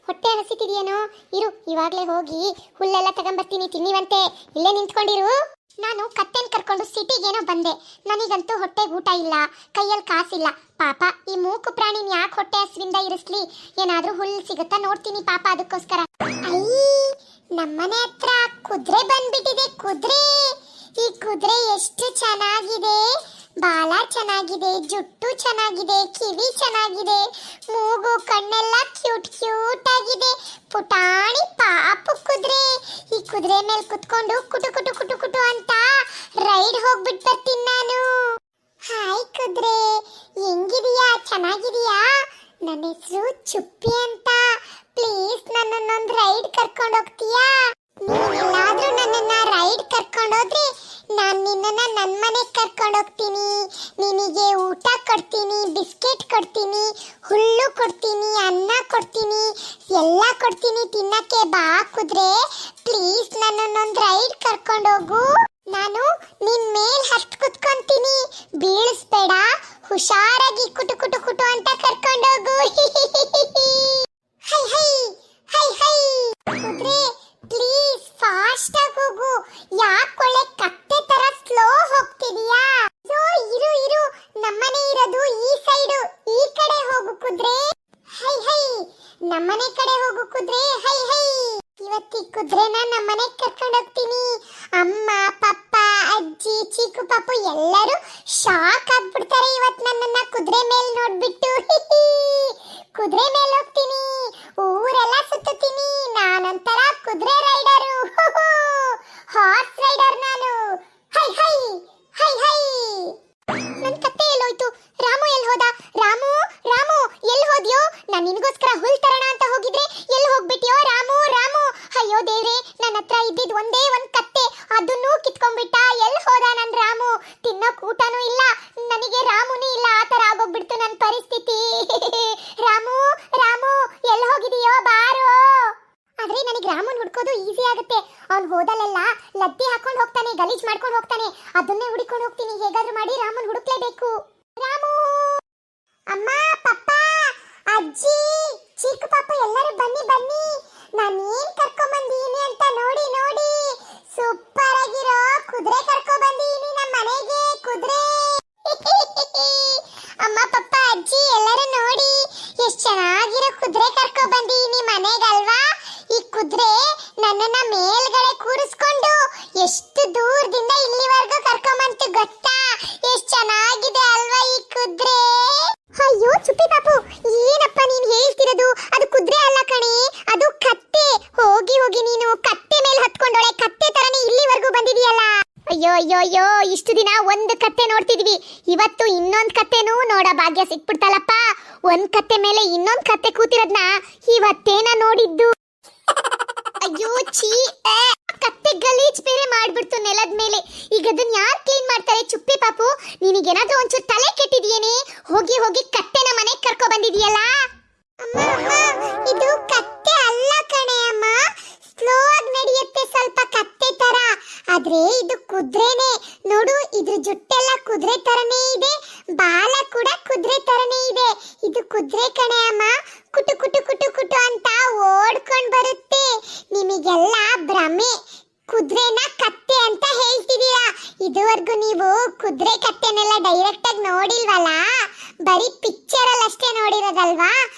ಹೊಟ್ಟೆ ಹಸಿತಿದೆಯೇನೋ? ಇರು, ಇವಾಗಲೇ ಹೋಗಿ ಹುಲ್ಲೆಲ್ಲ ತಗೊಂಬರ್ತೀನಿ, ತಿನ್ನಿವಂತೆ. ಇಲ್ಲೇ ನಿಂತ್ಕೊಂಡಿರು. ನಾನು ಕತ್ತೆನ್ ಕರ್ಕೊಂಡು ಸಿಟಿಗೇನೋ ಬಂದೆ. ನನಗಂತೂ ಹೊಟ್ಟೆಗೆ ಊಟ ಇಲ್ಲ, ಕೈಯಲ್ಲಿ ಕಾಸಿಲ್ಲ. ಪಾಪ ಈ ಮೂಕು ಪ್ರಾಣಿನ ಯಾಕೆ ಹೊಟ್ಟೆ ಹಸಿವಿಂದ ಇರಿಸ್ಲಿ? ಏನಾದ್ರೂ ಹುಲ್ಲು ಸಿಗುತ್ತಾ ನೋಡ್ತೀನಿ ಪಾಪ, ಅದಕ್ಕೋಸ್ಕರ. ನಮ್ಮನೆ ಹತ್ರ ಕುದುರೆ ಬಂದ್ಬಿಟ್ಟಿದೆ. ಕುದುರೆ, ಈ ಕುದುರೆ ಎಷ್ಟು ಚೆನ್ನಾಗಿದೆ. ಬಾಲ ಚೆನ್ನಾಗಿದೆ, ಜುಟ್ಟು ಚೆನ್ನಾಗಿದೆ, ಕಿವಿ ಚೆನ್ನಾಗಿದೆ, ಮೂಗು ಕಣ್ಣೆಲ್ಲ ಕ್ಯೂಟ್ ಕ್ಯೂಟ್ ಆಗಿದೆ. ಪುಟಾಣಿ ಪಾಪು ಕುದುರೆ. ಈ ಕುದುರೆ ಮೇಲೆ ಕುತ್ಕೊಂಡು ಕುಟು ಕುಟು ಕುಟು ಕುಟು ಅಂತ ರೈಡ್ ಹೋಗ್ಬಿಟ್ಟು ಬರ್ತೀನಿ ನಾನು. ಹಾಯ್ ಕುದುರೆ, ಹೆಂಗಿದೀಯಾ? ಚೆನ್ನಾಗಿದೀಯಾ? ನನ್ನ ಹೆಸರು ಚುಪ್ಪಿ ಅಂತ. ಪ್ಲೀಸ್ ನನ್ನನ್ನೊಂದು ರೈಡ್ ಕರ್ಕೊಂಡು ಹೋಗ್ತೀಯಾ? ನೀನೆಲ್ಲಾದ್ರೂ ನನ್ನನ್ನ ರೈಡ್ ಕರ್ಕೊಂಡೋದ್ರೆ ನಾನು ನಿನ್ನನ್ನ ನನ್ನ ಮನೆಗೆ ಕರ್ಕೊಂಡು ಹೋಗ್ತೀನಿ. ನಿನಗೆ ಊಟ ಕೊಡ್ತೀನಿ, ಬಿಸ್ಕೆಟ್ ಕೊಡ್ತೀನಿ, ಹುಲ್ಲು ಕೊಡ್ತೀನಿ, ಅನ್ನ ಕೊಡ್ತೀನಿ, ಎಲ್ಲ ಕೊಡ್ತೀನಿ ತಿನ್ನಕ್ಕೆ. ಬಾ ಕುದುರೆ, ಪ್ಲೀಸ್ ನನ್ನನ್ನೊಂದು ರೈಡ್ ಕರ್ಕೊಂಡು ಹೋಗು. ನಾನು ನಿನ್ ಮೇಲ್ ಹತ್ತು ಕುತ್ಕೊಂತೀನಿ, ಬೀಳಿಸ್ಬೇಡ. ಹುಷಾರಾಗಿ ಕುಟು ಕುಟು ಕುಟು ಅಂತ ಕರ್ಕೊಂಡೋಗು. ಹೈ ಹೈ ಹೈ ಹೈ. ಕುದುರೆ ಪ್ಲೀಸ್ ಫಾಸ್ಟ್ ಆಗಿ ಹೋಗು. ಯಾಕೊಳ್ಳೆ ಕತ್ತೆ ತರ ಸ್ಲೋ ಹೋಗ್ತಿದೀಯಾ? ಇರು ಇರು, ನಮ್ಮನೆ ಇರೋದು ಈ ಸೈಡು, ಈ ಕಡೆ ಹೋಗು ಕುದುರೆ. ಹೈ ಹೈ, ನಮ್ಮನೆ ಕಡೆ ಹೋಗು ಕುದುರೆ. High high. ಇವತ್ತಿ ಕುದುರೆನ ನಮ್ಮನೆಗೆ ಕರ್ಕೊಂಡು ಹೋಗ್ತೀನಿ. ಅಮ್ಮ, ಪಪ್ಪ, ಅಜ್ಜಿ, ಚಿಕ್ಕು ಪಾಪು ಎಲ್ಲರೂ ಶಾಕ್ ಆಗ್ಬಿಡ್ತಾರೆ ಇವತ್ತು ನನ್ನನ್ನ ಕುದುರೆ ಮೇಲೆ ನೋಡ್ಬಿಟ್ಟು. ಕುದುರೆ ಮೇಲೆ ಹೋಗ್ತೀನಿ, ಊರೆಲ್ಲ ಸುತ್ತೀನಿ. ನಾನೊಂಥರ ಕುದುರೆ ರೈಡರು, ಹಾರ್ಸ್ ರೈಡರ್ ನಾನು. ಹೈ ಹೈ ಹೈ ಹೈ. ನನ್ ಕತ್ತೆ ಎಲ್ಲೋಯ್ತು? ರಾಮು ಎಲ್ಲಿ ಹೋದ? ರಾಮು ರಾಮು ಎಲ್ಲಿ ಹೋದ್ಯೋ? ನಾನು ನಿನಗೋಸ್ಕರ ಹುಲ್ ತರೋಣ ಅಂತ ಹೋಗಿದ್ರೆ ಎಲ್ಲಿ ಹೋಗ್ಬಿಟ್ಯೋ ರಾಮು? ರಾಮು, ಅಯ್ಯೋ ದೇವ್ರೆ, ನನ್ನ ಹತ್ರ ಇದ್ದಿದ್ ಒಂದೇ ಒಂದ್ ಕತ್ತೆ, ಅದನ್ನೂ ಕಿತ್ಕೊಂಡ್ಬಿಟ್ಟ. ಎಲ್ಲಿ ಹೋದ ನನ್ ರಾಮು? ತಿನ್ನೋಕ್ ಊಟನೂ ಇಲ್ಲ, ನನಗೆ ರಾಮುನೇ ಇಲ್ಲ. ಆ ತರ ಆಗೋಗ್ಬಿಡ್ತು ನನ್ನ ಪರಿಸ್ಥಿತಿ. ರಾಮು ರಾಮು ಎಲ್ಲಿ ಹೋಗಿದೀಯೋ? ಬಾರೋ. ಆದ್ರೆ ನನಗೆ ರಾಮನ್ ಹುಡ್ಕೋದು ಈಸಿ ಆಗುತ್ತೆ. ಅವ್ನು ಹೋದಲ್ಲೆಲ್ಲ ಲದ್ದಿ ಹಾಕೊಂಡು ಹೋಗ್ತಾನೆ, ಗಲೀಜ್ ಮಾಡ್ಕೊಂಡು ಹೋಗ್ತಾನೆ. ಅದನ್ನೇ ಹುಡುಕೊಂಡು ಹೋಗ್ತೀನಿ. ಹೇಗಾದ್ರೂ ಮಾಡಿ ರಾಮನ್ ಹುಡುಕ್ಲೇಬೇಕು. ರಾಮು, ಅಮ್ಮ, ಪಪ್ಪ, ಅಜ್ಜಿ, ಚಿಕ್ಕ ಪಾಪ ಎಲ್ಲರೂ ಬನ್ನಿ ಬನ್ನಿ. ನಾನು ಏನ್ ಕರ್ಕೊಂಡ್ ಬಂದೀನಿ ಅಂತ ನೋಡಿ ನೋಡಿ. ಸೂಪರ್ ಆಗಿರೋ ಕುದುರೆ ಕರ್ಕೊಂಡ್ ಬಂದೀನಿ ನಮ್ಮ ಮನೆಗೆ. ಕುದುರೆ. ಅಮ್ಮ, ಪಪ್ಪ, ಅಜ್ಜಿ ಎಲ್ಲರೂ ನೋಡಿ, ಎಷ್ಟು ಚೆನ್ನಾಗಿರೋ ಕುದುರೆ ಕರ್ಕೊಂಡ್ ಬಂದೀನಿ ಮನೆಗಲ್ವಾ? ಈ ಕುದುರೆ ನನ್ನನ್ನ ಮೇಲ್ಗಡೆ ಕೂರಿಸ್ಕೊಂಡು ಎಷ್ಟು ದೂರದಿಂದ ಇಲ್ಲಿವರೆಗೂ ಕರ್ಕೊಂಬಂತು ಗೊತ್ತಾ? ಎಷ್ಟು ಚೆನ್ನಾಗಿದೆ ಅಲ್ವಾ ಈ ಕುದುರೆ? ಅಯ್ಯೋ ಚುಪ್ಪಿ ಪಾಪು, ಏನಪ್ಪ ನೀನ್ ಹೇಳ್ತಿರೋದು? ಅದು ಕುದುರೆ ಅಲ್ಲ ಕಣೆ, ಅದು ಕತ್ತೆ. ಹೋಗಿ ಹೋಗಿ ನೀನು ಕತ್ತೆ ಮೇಲೆ ಹತ್ಕೊಂಡೋಳೆ, ಕತ್ತೆ ತರನೇ ಇಲ್ಲಿವರೆಗೂ ಬಂದಿದೀಯಲ್ಲ. ಅಯ್ಯೋ ಅಯ್ಯೋ ಅಯ್ಯೋ, ಇಷ್ಟು ದಿನ ಒಂದು ಕತ್ತೆ ನೋಡ್ತಿದ್ವಿ, ಇವತ್ತು ಇನ್ನೊಂದು ಕತ್ತೆನೂ ನೋಡ ಭಾಗ್ಯ ಸಿಕ್ಬಿಡ್ತಲ್ಲಪ್ಪ. ಒಂದ್ ಕತ್ತೆ ಮೇಲೆ ಇನ್ನೊಂದು ಕತ್ತೆ ಕೂತಿರೋದ್ನ ಇವತ್ತೇನ ನೋಡಿದ್ದು. ಅಯ್ಯೋ ಛೀ, ಕತ್ತೆ ಗಲೀಜ್ ಬೇರೆ ಮಾಡ್ಬಿಡ್ತು ನೆಲದ ಮೇಲೆ. ಈಗ ಅದನ್ನ ಯಾರು ಕ್ಲೀನ್ ಮಾಡ್ತಾರೆ? ಚುಪ್ಪಿ ಪಾಪು, ನಿನಗೇನಾದ್ರೂ ಒಂಚೂರು ತಲೆ ಕೆಟ್ಟಿದೆಯೇನೆ? ಹೋಗಿ ಹೋಗಿ ಕತ್ತೆನ ಮನೆಗೆ ಕರ್ಕೊ ಬಂದಿದೀಯಲ್ಲ. ಅಮ್ಮ ಅಮ್ಮ, ಇದು ಕತ್ತೆ ಅಲ್ಲ ಕಣೆ ಅಮ್ಮ, ಸ್ಲೋ ಆಗಿ ನಡೆಯುತ್ತೆ ಸ್ವಲ್ಪ ಕತ್ತೆ ತರ. ಆದ್ರೆ ಇದು ಕುದುರೆನೇ. ನೋಡು, ಇದ್ರ ಜುಟ್ಟೆಲ್ಲ ಕುದುರೆ ತರನೇ ಇದೆ, ಬಾಲ ಕೂಡ ಕುದುರೆ ತರನೇ ಇದೆ. ಇದು ಕುದುರೆ ಕಣೆ ಅಮ್ಮ. ಕುಟು ಕುಟು ಕುಟು ಕುಟು ಅಂತ ಓಡ್ಕೊಂಡ್ ಬರುತ್ತೆ. ನಿಮಗೆಲ್ಲ ಭ್ರಮೆ, ಕುದುರೆನ ಕತ್ತೆ ಅಂತ ಹೇಳ್ತಿದೀರಾ. ಇದುವರೆಗೂ ನೀವು ಕುದುರೆ ಕತ್ತೆನೆಲ್ಲ ಡೈರೆಕ್ಟ್ ಆಗಿ ನೋಡಿಲ್ವಲ್ಲ, ಬರೀ ಪಿಕ್ಚರ್ ಅಲ್ಲಿ ಅಷ್ಟೇ ನೋಡಿರೋದಲ್ವಾ?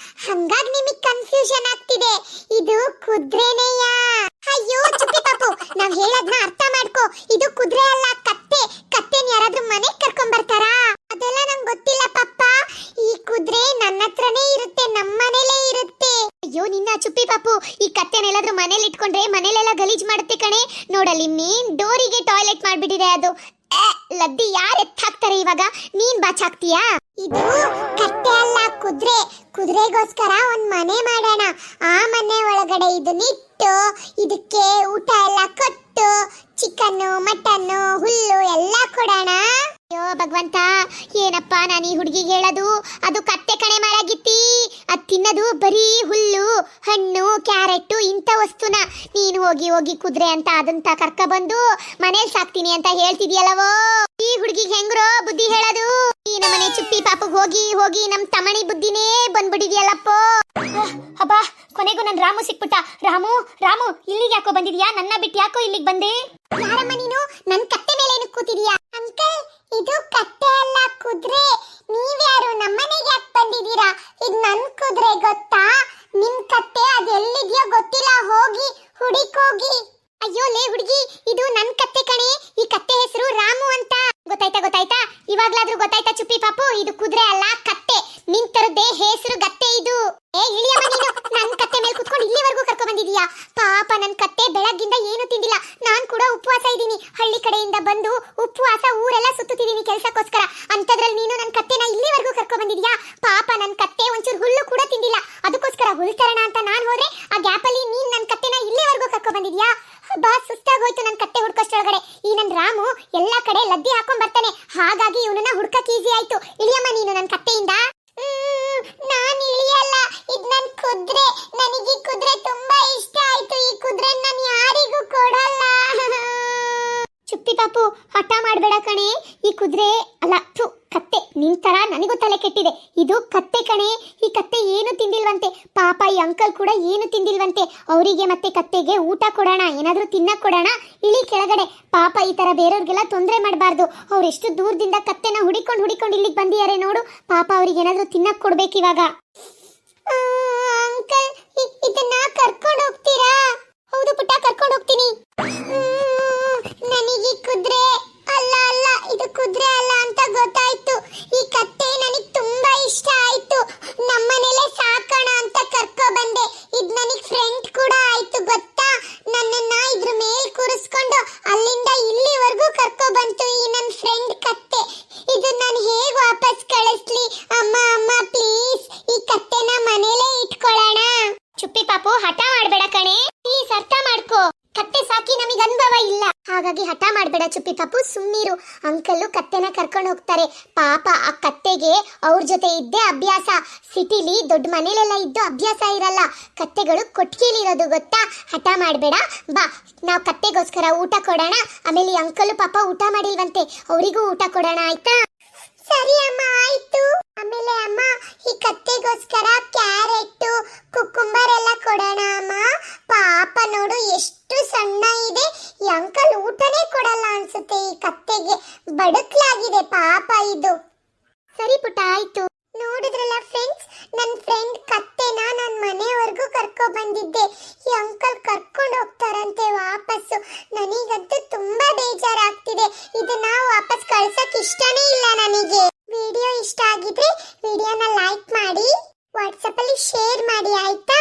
ಹಂಗಾಗಿ ನಿಮಗೆ ಕನ್ಫ್ಯೂಷನ್ ಆಗ್ತಿದೆ. ಇದು ಕುದುರೆನೆಯಾ? ಅಯ್ಯೋ ಚುಪ್ಪಿ ಪಾಪು, ನಾವ್ ಹೇಳೋದ್ನ ಅರ್ಥ ಮಾಡ್ಕೋ. ಇದು ಕುದುರೆ ಅಲ್ಲ, ಕತ್ತೆ. ಕತ್ತೆನ ಯಾರಾದ್ರೂ ಮನೆಗೆ ಕರ್ಕೊಂಡ್ ಬರ್ತಾರಾ? ಅದೆಲ್ಲ ನಂಗೆ ಗೊತ್ತಿಲ್ಲ ಪಪ್ಪ. ಈ ಕುದುರೆ ನನ್ನ ಹತ್ರನೇ ಇರುತ್ತೆ, ನಮ್ಮ ಮನೇಲೇ ಇರುತ್ತೆ. ಅಯ್ಯೋ ನಿನ್ನ ಚುಪ್ಪಿ ಪಾಪು, ಈ ಕತ್ತೆನೆಲ್ಲಾದ್ರೂ ಮನೇಲಿ ಇಟ್ಕೊಂಡ್ರೆ ಮನೇಲೆಲ್ಲ ಗಲೀಜ್ ಮಾಡುತ್ತೆ ಕಣೆ. ನೋಡಲ್ಲಿ ಮೇನ್ ಡೋರಿಗೆ ಟಾಯ್ಲೆಟ್ ಮಾಡ್ಬಿಟ್ಟಿದೆ ಅದು. ಲದ್ದಿ ಯಾರು ಎತ್ತಾಕ್ತಾರೆ ಇವಾಗ? ನೀನ್ ಬಾಚಾಕ್ತೀಯಾ? ಇದು ಕತ್ತೆ ಅಲ್ಲ, ಕುದುರೆ. ಕುದುರೆಗೋಸ್ಕರ ಒಂದ್ ಮನೆ ಮಾಡೋಣ. ಆ ಮನೆ ಒಳಗಡೆ ಇದನ್ನಿಟ್ಟು ಇದಕ್ಕೆ ಊಟ ಎಲ್ಲ ಕೊಟ್ಟು ಚಿಕನ್ನು, ಮಟನ್ನು, ಹುಲ್ಲು ಎಲ್ಲ ಕೊಡೋಣ. ಅಯ್ಯೋ ಭಗವಂತ, ಏನಪ್ಪ ನಾನು ಈ ಹುಡುಗಿಗೆ ಹೇಳೋದು? ಅದು ಕತ್ತೆ ಕಣೆ ಮಾರಾಗಿತ್ತಿ. ಅದು ತಿನ್ನೋದು ಬರೀ ಹುಲ್ಲು, ಹಣ್ಣು, ಕ್ಯಾರೆಟ್ ಇಂಥ ವಸ್ತುನ. ನೀನು ಹೋಗಿ ಹೋಗಿ ಕುದುರೆ ಅಂತ ಅದಂತ ಕರ್ಕ ಬಂದು ಮನೇಲಿ ಸಾಕ್ತೀನಿ ಅಂತ ಹೇಳ್ತಿದ್ಯಲ್ಲವೋ? ಈ ಹುಡುಗಿಗೆ ಹೆಂಗ್ರೋ ಬುದ್ಧಿ ಹೇಳೋದು? ಈ ನಮ್ಮನೆ ಚುಪ್ಪಿ ಪಾಪು ಹೋಗಿ ಹೋಗಿ ನಮ್ ತಮಣಿ ಬುದ್ಧಿನೇ ಬಂದ್ಬಿಟ್ಟಿದ್ಯಲ್ಲಪ್ಪೋ. ಹಬ್ಬ, ಕೊನೆಗೂ ನನ್ನ ರಾಮು ಸಿಕ್ಬಿಟ್ಟ. ರಾಮು ರಾಮು ಇಲ್ಲಿಗೆ ಯಾಕೋ ಬಂದಿದ್ಯಾ? ನನ್ನ ಬಿಟ್ಟು ಯಾಕೋ ಇಲ್ಲಿಗೆ ಬಂದೆ? ಯಾರಮ್ಮ ನೀನು? ನನ್ ಕತ್ತೆ ಮೇಲೆ ಏನು ಕೂತಿದೀಯಾ? ಅಂಕಲ್, ಇದು ಕತ್ತೆ ಅಲ್ಲ, ಕುದುರೆ. ನೀವ್ಯಾರು? ನಮ್ಮನೆಗೆ ಯಾಕೆ ಬಂದಿದ್ದೀರಾ? ಇದು ನನ್ ಕುದುರೆ, ಗೊತ್ತಾ? ನಿಮ್ ಕತ್ತೆ ಅದು ಎಲ್ಲಿದ್ಯೋ ಗೊತ್ತಿಲ್ಲ, ಹೋಗಿ ಹುಡುಕೋಗಿ. ಅಯ್ಯೋ ಲೇ ಹುಡುಗಿ, ಇದು ನನ್ ಕತ್ತೆ ಕಣೆ. ಈ ಕತ್ತೆ ಹೆಸರು ರಾಮು ಅಂತ. ಗೊತ್ತಾಯ್ತಾ? ಇವಾಗ್ಲಾದ್ರೂ ಗೊತ್ತಾಯ್ತಾ ಚುಪ್ಪಿ ಪಾಪು? ಇದು ಕುದುರೆ ಅಲ್ಲ, ಕತ್ತೆ. ನಿನ್ ತರದ್ದೇ ಹೆಸರು ಗತ್ತೆ ಇದು. ಏ ಇಳಿಯಮ್ಮ ನೀನು. ನನ್ ಕತ್ತೆ ಮೇಲೆ ಕುತ್ಕೊಂಡು ಇಲ್ಲಿವರೆಗೂ ಕರ್ಕೊಂಡ್ ಬಂದಿದೀಯಾ? ಪಾಪ ನನ್ ಕತ್ತೆ ಬೆಳಗ್ಗಿಂದ ಏನು ತಿಂದಿಲ್ಲ. ನಾನ್ ಕೂಡ ಉಪವಾಸ ಇದ್ದೀನಿ. ಹಳ್ಳಿ ಕಡೆಯಿಂದ ಬಂದು ಉಪವಾಸ ಊರೆಲ್ಲ ಸುತ್ತುತ್ತಿದ್ದೀನಿ ಕೆಲಸಕ್ಕೋಸ್ಕರ. ಅಂತದ್ರಲ್ಲಿ ನೀನು ನನ್ ಕತ್ತೆನ ಇಲ್ಲಿವರೆಗೂ ಕರ್ಕೊಂಡ್ ಬಂದಿದ್ಯಾ? ಪಾಪ ನನ್ ಕತ್ತೆ ಒಂಚೂರು ಹುಲ್ಲು ಕೂಡ ತಿಂದಿಲ್ಲ. ಅದಕ್ಕೋಸ್ಕರ ಹುಲ್ ತರಣ ಅಂತ ನಾನ್ ಹೋದ್ರೆ ಆ ಗ್ಯಾಪ್ ಅಲ್ಲಿ ನೀನ್ ನನ್ ಕತ್ತೆನ ಇಲ್ಲಿವರೆಗೂ ಕರ್ಕೊಂಡ್ ಬಂದಿದ್ಯಾ? ಬಾ, ಸುಸ್ತಾಗೋಯ್ತು ನನ್ ಕತ್ತೆ ಹುಡ್ಕೋಷ್ಟೊಳಗಡೆ. ಈ ನನ್ ರಾಮು ಎಲ್ಲಾ ಕಡೆ ಲದ್ದಿ ಹಾಕೊಂಡ್ ಬರ್ತಾನೆ, ಹಾಗಾಗಿ ಇವನನ್ನ ಹುಡ್ಕಕ್ ಈಸಿ ಆಯ್ತು. ಇಳಿಯಮ್ಮ ನೀನು ನನ್ ಕತ್ತೆಯಿಂದ. ನಾನ್ ಇಳಿಯಲ್ಲ, ಇದ್ ನನ್ ಕುದುರೆ. ನನಗೆ ಈ ಕುದುರೆ ತುಂಬಾ ಇಷ್ಟ ಆಯ್ತು. ಈ ಕುದುರೆ ನಾನು ಯಾರಿಗೂ ಕೊಡಲ್ಲ. ಚುಪ್ಪಿ ಪಾಪು, ಹಠ ಮಾಡ್ಬೇಡ ಕಣೆ. ಈ ಕುದುರೆ ಅಲ್ಲ, ಕತ್ತೆ. ನಿನ್ ತರ ನನಗೂ ತಲೆ ಕೆಟ್ಟಿದೆ. ಇದು ಕತ್ತೆ ಕಣೆ. ಈ ಕತ್ತೆ ಏನು ತಿಂದಿಲ್ವಂತೆ. ಪಾಪ ಈ ಅಂಕಲ್ ಕೂಡ ಏನು ತಿಂದಿಲ್ವಂತೆ. ಅವರಿಗೆ ಮತ್ತೆ ಕತ್ತೆಗೆ ಊಟ ಕೊಡೋಣ, ಏನಾದ್ರೂ ತಿನ್ನಕ್ ಕೊಡೋಣ. ಇಳಿ ಕೆಳಗಡೆ. ಪಾಪ ಈ ತರ ಬೇರೆಯವ್ರಿಗೆಲ್ಲ ತೊಂದರೆ ಮಾಡಬಾರ್ದು. ಅವ್ರು ಎಷ್ಟು ದೂರದಿಂದ ಕತ್ತೆನ ಹುಡಿಕೊಂಡು ಇಲ್ಲಿಗೆ ಬಂದಿದ್ದಾರೆ ನೋಡು. ಪಾಪ ಅವ್ರಿಗೆ ಏನಾದ್ರೂ ತಿನ್ನಕ್ ಕೊಡ್ಬೇಕಿವಾಗ. ಅಂಕಲ್, ಇದನ್ನ ಕರ್ಕೊಂಡು ಹೋಗ್ತೀರಾ? ಹೌದು ಪುಟ್ಟ, ಕರ್ಕೊಂಡು ಹೋಗ್ತೀನಿ. ನನಗೆ ಕುದುರೆ ಅಲ್ಲ, ಇದು ಕುದುರೆ ಅಲ್ಲ ಅಂತ ಗೊತ್ತಾಯ್ತು. ಈ ಕತ್ತೆ ನನಗೆ ತುಂಬಾ ಇಷ್ಟ ಆಯ್ತು. ನಮ್ಮನೇಲೆ ಸಾಕೋಣ ಅಂತ ಕರ್ಕೊ ಬಂದೆ. ಇದು ನನಗೆ ಫ್ರೆಂಡ್ ಕೂಡ ಆಯ್ತು, ಗೊತ್ತಾ? ನನ್ನನ್ನ ಇದ್ರ ಮೇಲೆ ಕೂರಿಸ್ಕೊಂಡು ಅಲ್ಲಿಂದ ಇಲ್ಲಿವರೆಗೂ ಕರ್ಕೊ ಬಂತು ಈ ನನ್ನ ಫ್ರೆಂಡ್ ಕತ್ತೆ. ಇದು ನಾನು ಹೇಗೆ ವಾಪಸ್ ಕಳಿಸ್ಲಿ? ಅಮ್ಮ ಪ್ಲೀಸ್, ಈ ಕತ್ತೆನ ಮನೇಲೆ ಇಟ್ಕೊಳ್ಳೋಣ. ಚುಪ್ಪಿ ಪಾಪು, ಹಠ ಮಾಡ್ಬೇಡ ಕಣೆ. ಪ್ಲೀಸ್ ಅರ್ಥ ಮಾಡ್ಕೋ. ಕತ್ತೆ ಸಾಕಿ ನಮಗೆ ಅನುಭವ ಇಲ್ಲ, ಹಾಗಾಗಿ ಹಠ ಮಾಡ್ಬೇಡ ಚುಪ್ಪಿ ಪಾಪು, ಸುಮ್ಮನಿರು. ಅಂಕಲ್ಲು ಕತ್ತೆನ ಕರ್ಕೊಂಡು ಹೋಗ್ತಾರೆ. ಪಾಪ ಆ ಕತ್ತೆಗೆ ಅವ್ರ ಜೊತೆ ಇದ್ದೇ ಅಭ್ಯಾಸ. ಸಿಟಿಲಿ ದೊಡ್ಡ ಮನೇಲೆಲ್ಲ ಇದ್ದು ಅಭ್ಯಾಸ ಇರಲ್ಲ. ಕತ್ತೆಗಳು ಕೊಟ್ಟಿಗೆಲಿರೋದು, ಗೊತ್ತಾ? ಹಠ ಮಾಡ್ಬೇಡ, ಬಾ. ನಾವು ಕತ್ತೆಗೋಸ್ಕರ ಊಟ ಕೊಡೋಣ. ಆಮೇಲೆ ಈ ಅಂಕಲ್ಲು ಪಾಪ ಊಟ ಮಾಡಿಲ್ವಂತೆ, ಅವರಿಗೂ ಊಟ ಕೊಡೋಣ, ಆಯ್ತಾ? ಸರಿ ಅಮ್ಮ, ಆಯ್ತು. ಆಮೇಲೆ ಅಮ್ಮ, ಈ ಕತ್ತೆಗೋಸ್ಕರ ಕ್ಯಾರೆಟ್, ಕುಕ್ಕುಂಬರ್ ಎಲ್ಲ ಕೊಡೋಣ ಅಮ್ಮ. ಪಾಪ ನೋಡು ಎಷ್ಟು ಸಣ್ಣ ಇದೆ. ಈ ಅಂಕಲ್ ಊಟನೇ ಕೊಡಲ್ಲ ಅನ್ಸುತ್ತೆ ಈ ಕತ್ತೆಗೆ. ಬಡುಕ್ಲಾಗಿದೆ ಪಾಪ ಇದು. ಸರಿ ಪುಟ್ಟ, ಆಯ್ತು. ನೋಡಿದ್ರಲ್ಲ ಫ್ರೆಂಡ್ಸ್, ನನ್ನ ಫ್ರೆಂಡ್ ಕತ್ತೆನ ನನ್ನ ಮನೆವರೆಗೂ ಕರ್ಕೊ ಬಂದಿದ್ದೆ. ಈ ಅಂಕಲ್ ಕರ್ಕೊಂಡು ಹೋಗ್ತಾರಂತೆ ವಾಪಸ್ಸು. ನನಗಂತೂ ತುಂಬಾ ಬೇಜಾರಾಗ್ತಿದೆ. ಇದನ್ನ ವಾಪಸ್ ಕಳ್ಸಕ್ ಇಷ್ಟನೇ ಇಲ್ಲ ನನಗೆ. ವಿಡಿಯೋ ಇಷ್ಟ ಆಗಿದ್ರೆ ವಿಡಿಯೋನ ಲೈಕ್ ಮಾಡಿ, ವಾಟ್ಸಪ್ ಅಲ್ಲಿ ಶೇರ್ ಮಾಡಿ, ಆಯ್ತಾ?